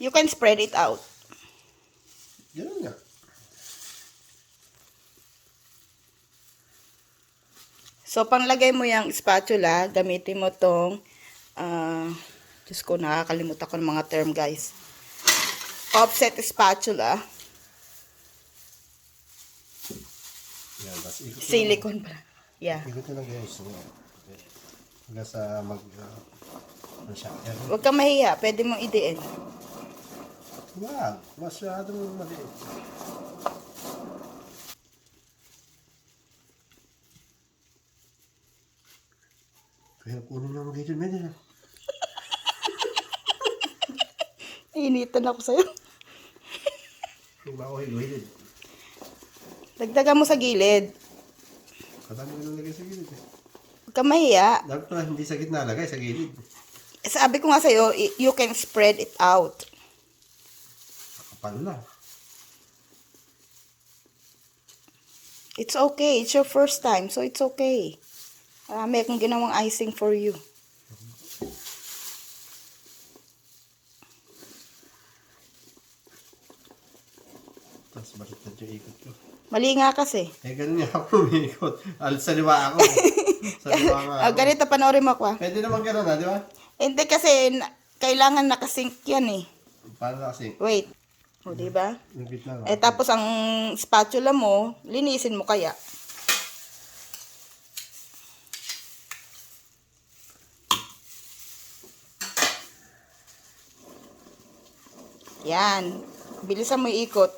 You can spread it out. Ganun nga. So, panglagay mo yung spatula, gamitin mo tong, Diyos ko, nakakalimutan ko ng mga term, guys. Offset spatula. Yan, tapos ikot mo lang. Silicone pala. Yeah. Ikot mo lang guys. Hanggang sa ano siya. Huwag kang mahiya. Pwede mong idiin. Wag, masyadong maliit. Kaya kunin lang ang gadget, medyo na. Initan ako sa'yo. Kung ba ako higilid. Dagdagan mo sa gilid. Kadami ko nalagay sa gilid eh. Huwag kang mahiya. Dapat pala hindi sa gitna lagay, sa gilid. Sabi ko nga sa'yo, you can spread it out. Kapal na. It's okay. It's your first time, so it's okay. Marami akong ginawang icing for you. Tapos baliktad yung ikot ko. Mali nga kasi. Eh, ganun niya ako umiikot. Sa liwa ako. Sa liwa nga ako. Ganito, panoorin mo ako. Pwede naman ganun di ba? Hindi kasi, kailangan nakasync yan eh. Paano na kasi? Wait. O, diba? Yung gitna nga. Eh, tapos ang spatula mo, linisin mo kaya. Yan. Bilisan mo iikot.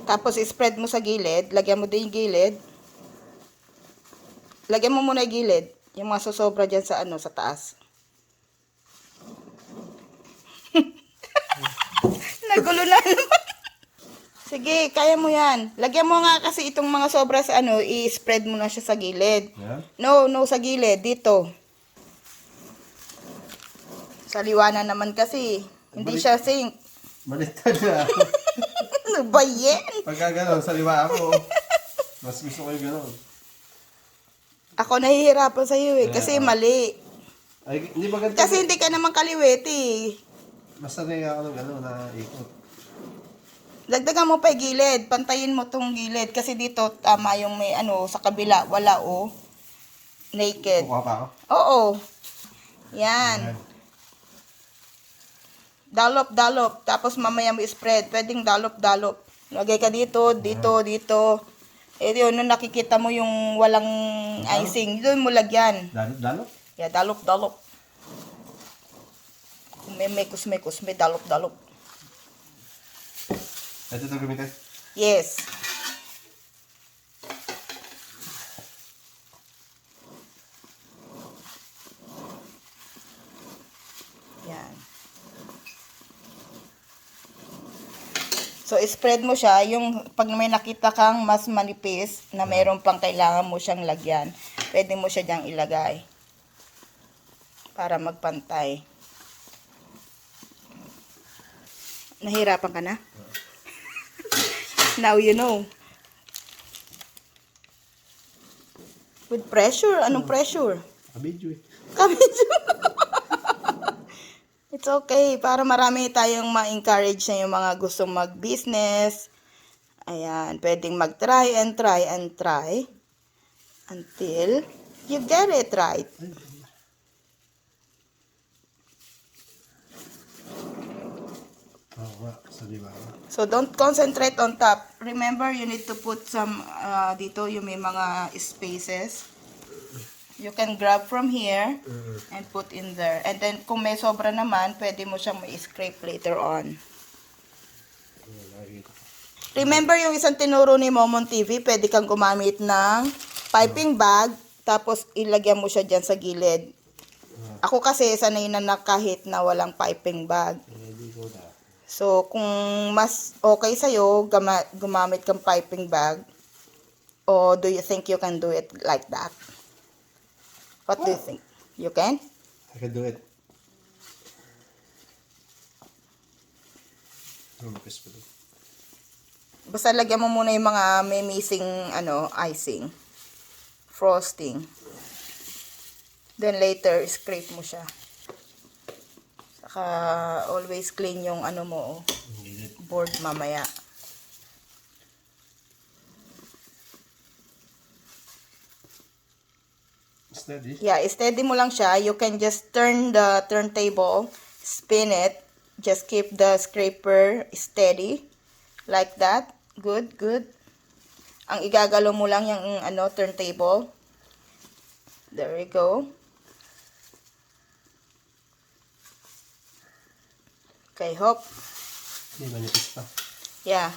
Tapos, spread mo sa gilid. Lagyan mo din yung gilid. Lagyan mo muna yung gilid. Yung mga susobra dyan sa sa taas. Nagulo na naman. Sige, kaya mo yan. Lagyan mo nga kasi itong mga sobra sa i-spread mo na siya sa gilid. Yeah? No, sa gilid. Dito. Sa liwanan naman kasi. Hindi siya sink. Baliktad na. Ano ba yan? Pagka gano'n, sa liwa ako. Mas gusto ko yung gano'n. Ako nahihirapan sa'yo eh. Kasi mali. Ay, hindi ba ganito? Kasi hindi ka naman kaliwete. Mas sanay ako ng gano'n na ikot. Dagdagan mo pa yung gilid. Pantayin mo tong gilid. Kasi dito, tama yung may sa kabila. Wala naked. Kukuha pa ako? Oo. Yan. Dalop. Tapos mamaya mo spread. Pwedeng dalop. Lagay ka dito. Eh yun, nung nakikita mo yung walang icing, doon mo lagyan. Dalop? Yeah, dalop. Kung may mekos, may dalop. Ito gamitin? Yes. Yan. So, spread mo siya. Yung pag may nakita kang mas manipis na mayroon pang kailangan mo siyang lagyan, pwede mo siya diyang ilagay. Para magpantay. Nahirapan ka na? Now you know. With pressure? Anong pressure? Kabidyo eh. It's okay. Para marami tayong ma-encourage na yung mga gustong mag-business. Ayan. Pwedeng mag-try and try until you get it right. Oo nga, sa liwa. So, don't concentrate on top. Remember, you need to put some, dito yung may mga spaces. You can grab from here and put in there. And then, kung may sobra naman, pwede mo siyang may-scrape later on. Remember yung isang tinuro ni Momon TV, pwede kang gumamit ng piping bag, tapos ilagyan mo siya dyan sa gilid. Ako kasi, sanay na kahit na walang piping bag. So, kung mas okay sa'yo, gumamit kang piping bag, or do you think you can do it like that? What do you think? You can? I can do it. Lumapis pa doon. Basta lagyan mo muna yung mga may missing icing. Frosting. Then later, scrape mo siya. Saka always clean yung ano mo, oh, Gilid. board mamaya. Steady. Yeah, steady mo lang siya. You can just turn the turntable, spin it. Just keep the scraper steady. Like that. Good, good. Ang igagalaw mo lang yung ano, turntable. There we go. Okay, hop. Hindi manipis pa. Yeah.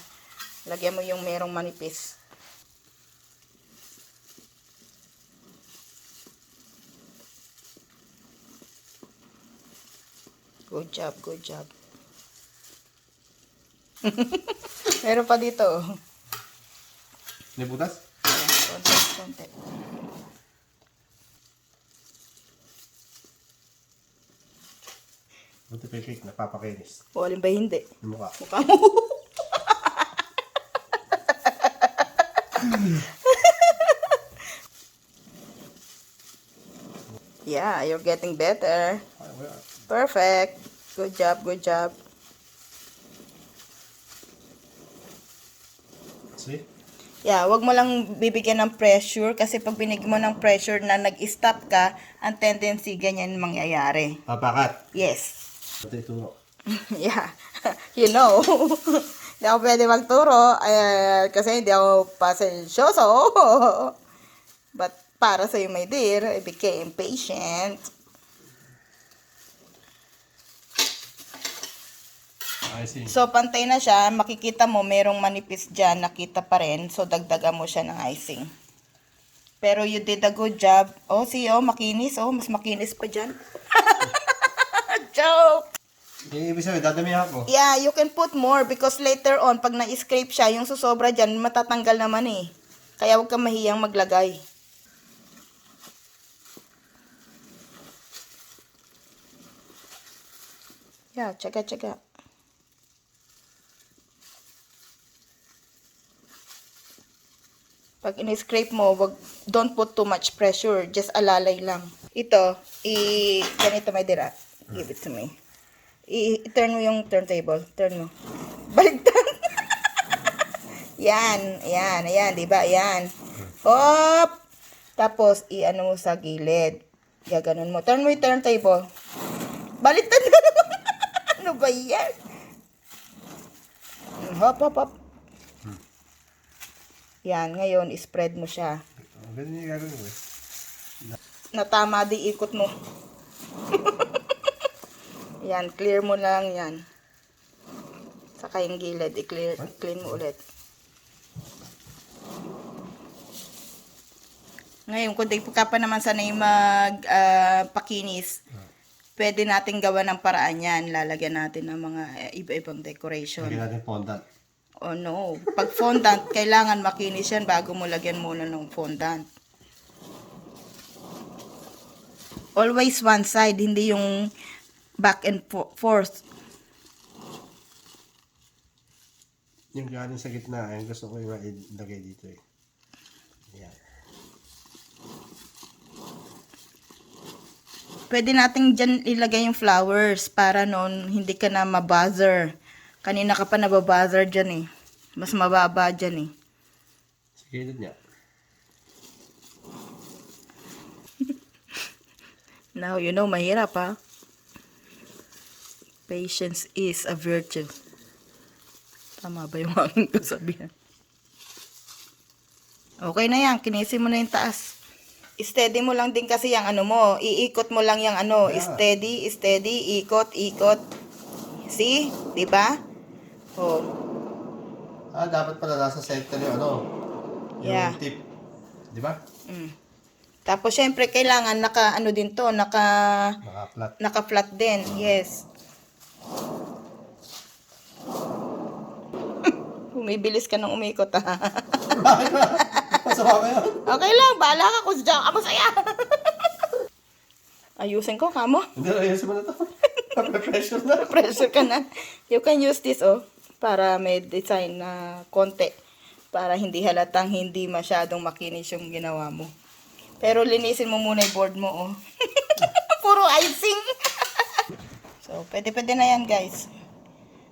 Lagyan mo yung merong manipis. Good job, good job. Meron pa dito. May butas? Ayan, konti, konti. Buti pa yung cake, napapakinis. O, alin ba hindi? Yung mukha. Mukha mo. Yeah, you're getting better. Ay, wala. Perfect. Good job, good job. See? Yeah, wag mo lang bibigyan ng pressure kasi pag binigyan mo ng pressure na nag-stop ka, ang tendency ganyan mangyayari. Papakat. Yes. Ito ituro. Yeah. You know. Hindi ako pwede magturo kasi hindi ako pasensyoso. But para sa'yo, my dear, I became patient. I see. So, pantay na siya. Makikita mo, merong manipis dyan. Nakita pa rin. So, dagdagan mo siya ng icing. Pero you did a good job. Oh, see, oh, makinis. Oh, mas makinis pa dyan. Joke! Ibig sabihin, dadamihan ko. Yeah, you can put more because later on, pag na-scrape siya, yung susobra dyan, matatanggal naman eh. Kaya huwag kang mahiyang maglagay. Yeah, tsaga. Pag in-scrape mo, don't put too much pressure. Just alalay lang. Ito, ganito may dira. Give it to me. I-turn mo yung turntable. Turn mo. Baligtad. Yan, diba? Yan. Hop! Tapos, i-ano mo sa gilid. Gaganon mo. Turn mo yung turntable. Baligtad na naman. Ano ba yan? Hop. Yan, ngayon, spread mo siya. Ganun yung gagawin ko eh. Natama di ikot mo. Yan, clear mo lang yan. Saka yung gilid, i-clean mo ulit. Ngayon, kung di ka pa naman sanay pakinis, pwede natin gawa ng paraan yan. Lalagyan natin ng mga iba-ibang decoration. Lagyan natin fondant. Oh no. Pag fondant, kailangan makinis yan bago mo lagyan muna ng fondant. Always one side, hindi yung back and forth. Yung galing sa gitna, yung gusto ko yung ilagay dito eh. Yan. Pwede natin dyan ilagay yung flowers para noon hindi ka na mabuzzer. Kanina ka pa nababuzzer dyan eh. Mas mababa dyan eh. Sa gilid niya. Now, you know, mahirap ha. Patience is a virtue. Tama ba yung aking kasabihan? Okay na yan. Kinisin mo na yung taas. Steady mo lang din kasi yung ano mo. Iikot mo lang yung ano. Yeah. Steady, ikot. See? Diba? Oh. Dapat pala nasa center yung ano. Yung Yeah. tip. Di ba? Tapos, syempre, kailangan naka-ano din to. Naka-flat. Naka-flat din. Yes. Umibilis ka nang umikot, ha? Bakit ba? Masama ba yun? Okay lang, bahala ka kung siya ako saya. Ayusin ko, kamo. Hindi, ayusin mo na to. Pressure na. Pressure ka na. You can use this, oh, para may design na konti. Para hindi halatang hindi masyadong makinis yung ginawa mo. Pero linisin mo muna yung board mo, oh. Puro icing. So, Pwede na yan, guys.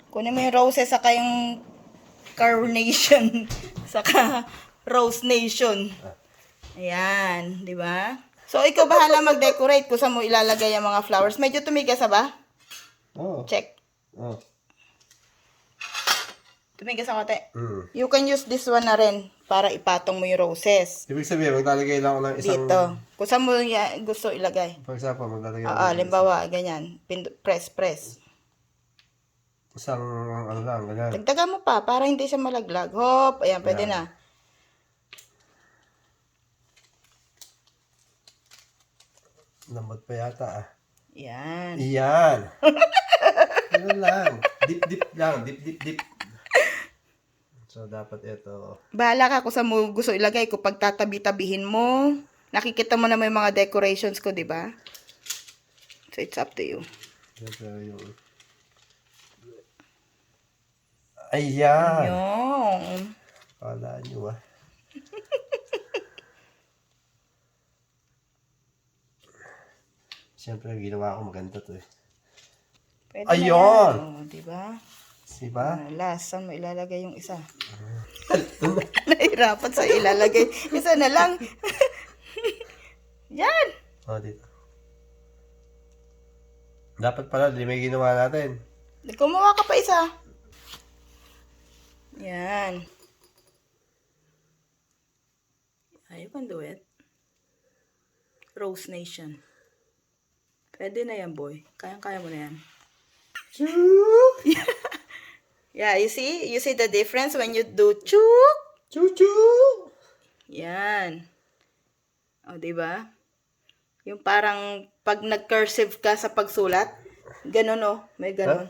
Kunin mo yung roses saka yung carnation. Saka rose nation. Ayan, di ba? So, ikaw bahala mag-decorate kung saan mo ilalagay yung mga flowers. Medyo tumigas na ba? Oo. Check. Oo. Tumigas ako, te. Mm. You can use this one na rin para ipatong mo yung roses. Ibig sabihin, maglalagay lang ako ng isang... Dito. Kung saan mo gusto ilagay. For example, maglalagay ako Oo, ng limbawa, ganyan. Press. isang ano lang, ganyan. Dagdagan mo pa para hindi siya malaglag. Hop, ayan, pwede Ayan. na. Lambot pa yata ah. Yan. Iyan. Ano lang. Dip lang. Dip. So, dapat ito. Bahala ka kung saan mo gusto ilagay. Kung pagtatabi-tabihin mo, nakikita mo naman yung mga decorations ko, di ba? So, it's up to you. Siyempre yung... Ayan. Yung. Kala nyo ah. Siyempre, ginawa ko maganda to eh. Pwede Ayun! na yan. O, di ba? Diba? Last, saan mo ilalagay yung isa? Nahirapan sa ilalagay. Isa na lang. Yan. O, dito. Dapat pala, di may ginawa natin. Gumawa ka pa isa. Yan. You can do it. Rose Nation. Pwede na yan, boy. Kayang-kaya mo na yan. Yeah, you see the difference when you do chuk? Chuchu! Yan. O, diba? Yung parang pag nag-cursive ka sa pagsulat, ganun o, may ganun.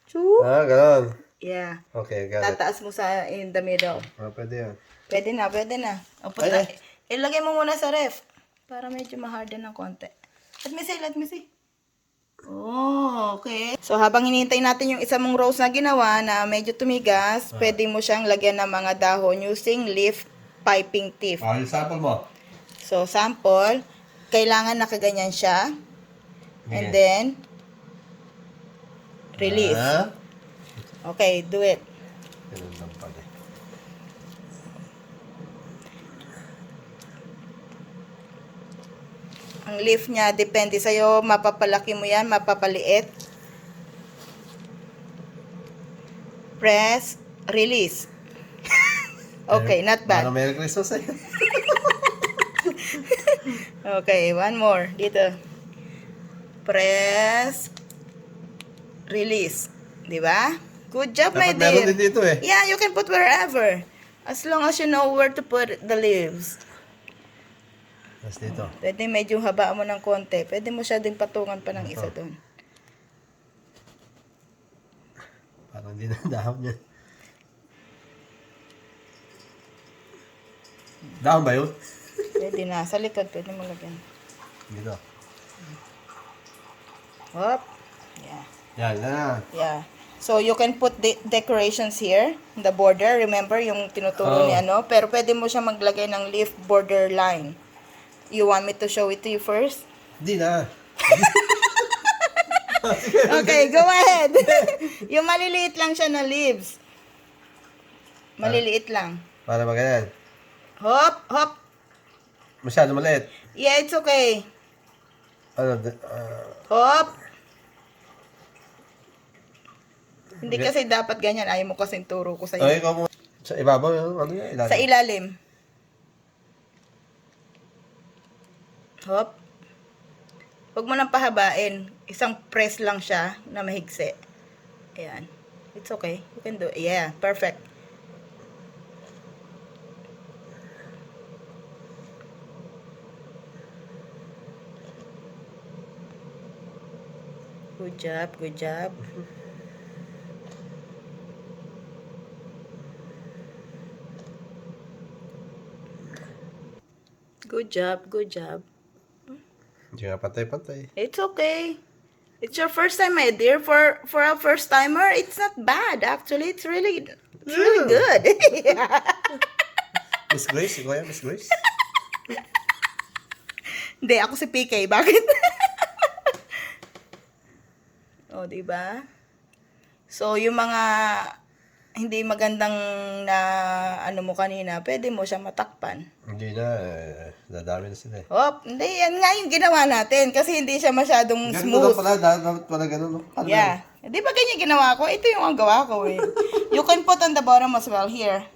Chuk. Ah, ganon. Yeah. Okay, got it. Tataas mo sa in the middle. Ah, pwede yan. Pwede na. O, punta. Ilagay mo muna sa ref para medyo ma-harden ng konti. Let me see. Oh, okay. So, habang hinihintay natin yung isa mong rose na ginawa na medyo tumigas, pwede mo siyang lagyan ng mga dahon using leaf piping tip. Ah, yung sample mo. So, sample, kailangan nakaganyan siya. And Okay. then, release. Ah, Okay, do it. ganun lang pala. Ang leaf niya, depende sa'yo. Mapapalaki mo yan, mapapaliit. Press, release. Okay, not bad. Parang Merry Christmas eh. Okay, one more. Dito. Press, release. Diba? Good job, my Dapat meron dear. din dito eh. Yeah, you can put wherever. As long as you know where to put the leaves. Tapos dito. Pwede medyo haba mo ng konti. Pwede mo siya din patungan pa ng isa doon. Parang hindi na dahon yan. Dahon ba yun? Pwede na. Sa likod, pwede mo lagyan. Dito. Hop. Yeah. Yan na. Yeah. So, you can put the decorations here, the border. Remember, yung tinuturo ni ano. Pero pwede mo siya maglagay ng leaf border line. You want me to show it to you first? Hindi na. Okay, go ahead. Yung maliliit lang siya na leaves. Maliliit lang. Para magayan. Hop, hop. Masyado maliit. Yeah, it's okay. Ano, Hop. Hindi kasi dapat ganyan. Ayaw mo kasing turo ko sa okay, ikaw mo. Sa ibabaw yung ano yan? Sa ilalim. Hop. Huwag mo nang pahabain. Isang press lang siya na mahigsi. Ayan. It's okay. You can do it. Yeah, perfect. Good job, good job. Good job, good job. Hindi nga pantay-pantay. It's okay. It's your first time, my dear. For a first timer, it's not bad. Actually, it's really good. Miss Grace, ikaw yan, Miss Grace? Hindi, ako si PK. Bakit? O, di ba? So, yung mga hindi magandang na ano mo kanina, pwede mo siya matakpan. Hindi na, dadami na sila eh. Hop, hindi, yan nga yung ginawa natin kasi hindi siya masyadong Ganun smooth. ko pala, dapat pala ganun. No? Paano Yeah. Di ba ganyan ginawa ko? Ito yung ang gawa ko eh. You can put on the bottom as well. Here.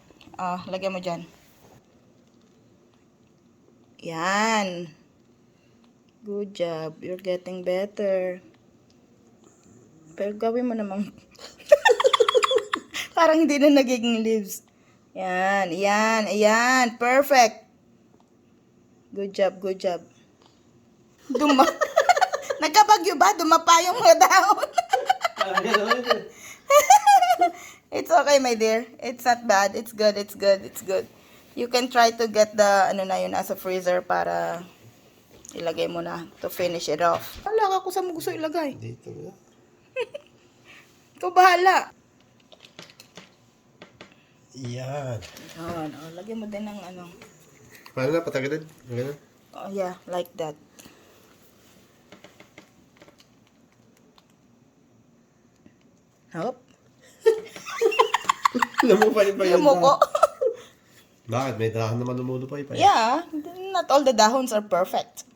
Lagyan mo dyan. Yan. Good job. You're getting better. Pero gawin mo namang parang hindi na nagiging leaves. Yan. Yan. Ayan. Perfect. Good job. Good job. Nagkabagyo ba? Dumapa yung mga dahon. It's okay, my dear. It's not bad. It's good. It's good. It's good. You can try to get the ano na yun as a freezer para ilagay mo na to finish it off. Wala ka kung saan mo gusto ilagay. Dito na. Ikaw bahala. Yan. Lagyan mo din ng ano. Paano na, patagalan? Ganun. Oh, yeah, like that. Hop. Lumupay pa yun. Lumuko. Bakit? May dahon naman lumulupay pa yun. Yeah, not all the dahons are perfect.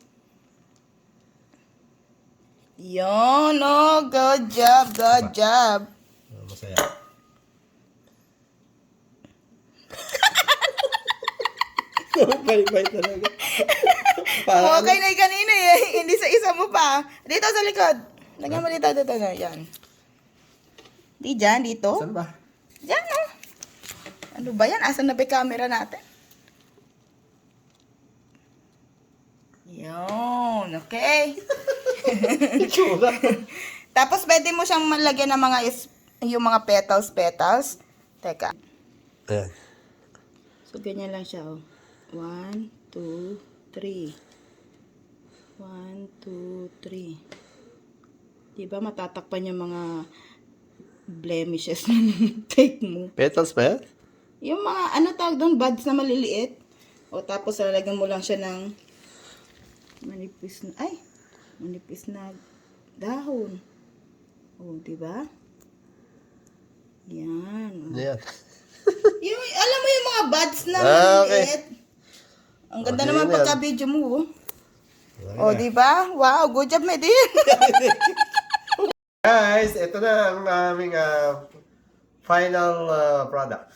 Yun, oh, good job, good job. Masaya. Lumupay talaga. Okay na yung kanina eh. Hindi sa isa mo pa. Dito sa likod. Lagyan mo dito na. Yan. Di dyan, dito. Saan ba? Dyan, oh. Ano ba yan? Asan na ba yung camera natin? Yun, okay. Itsura. Tapos pwede mo siyang malagyan ng mga yung mga petals. Teka. Ayan. So, ganyan lang siya, oh. 1, 2, 3. 1, 2, 3. Diba matatakpan yung mga blemishes ng cake mo? Petals pa yan? Yung mga, ano tawag doon, buds na maliliit. O tapos lalagyan mo lang siya ng manipis na dahon. O, diba? Yan. O. Ayan. Yung, alam mo yung mga buds na Ah, okay. maliliit. Ang ganda Okay, naman yan. pagka-video mo. Oh, di ba? Wow, good job, my dear. Guys, ito na ang aming final product.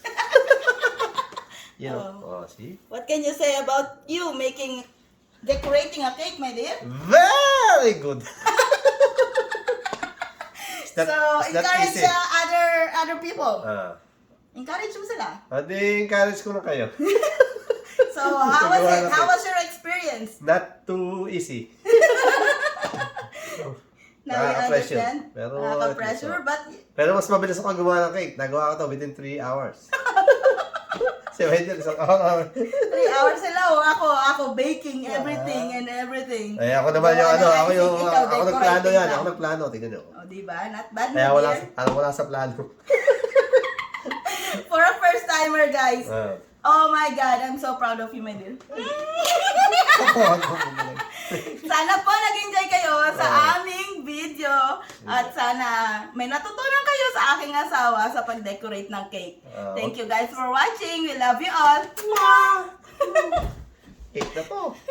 You know, see? What can you say about you decorating a cake, my dear? Very good. It's not- So, it's not encourage easy. other people. Ah. Encourage mo sila. Adi, encourage ko na kayo. So, how was Gagawa it? natin. How was your experience? Not too easy. Now you Nakaka-pressure. understand? Pero, Nakaka-pressure, but Pero mas mabilis ako gumawa ng cake. Nagawa ko to within 3 hours. Si Wendell, isang hour. 3 hours sila. Ako baking everything and everything. Ay, ako naman yung Gawa ako ng yung, icing, ikaw ako nagplano decorating yan. lang. Ako nagplano, tingnan nyo. Oh, diba? Not bad, my Kaya dear. wala sa plano. For a first timer, guys. Ah. Oh my God, I'm so proud of you, my dear. Sana po nag-enjoy kayo sa aming video at sana may natutunan kayo sa aking asawa sa pag-decorate ng cake. Thank you guys for watching. We love you all. Cake na to.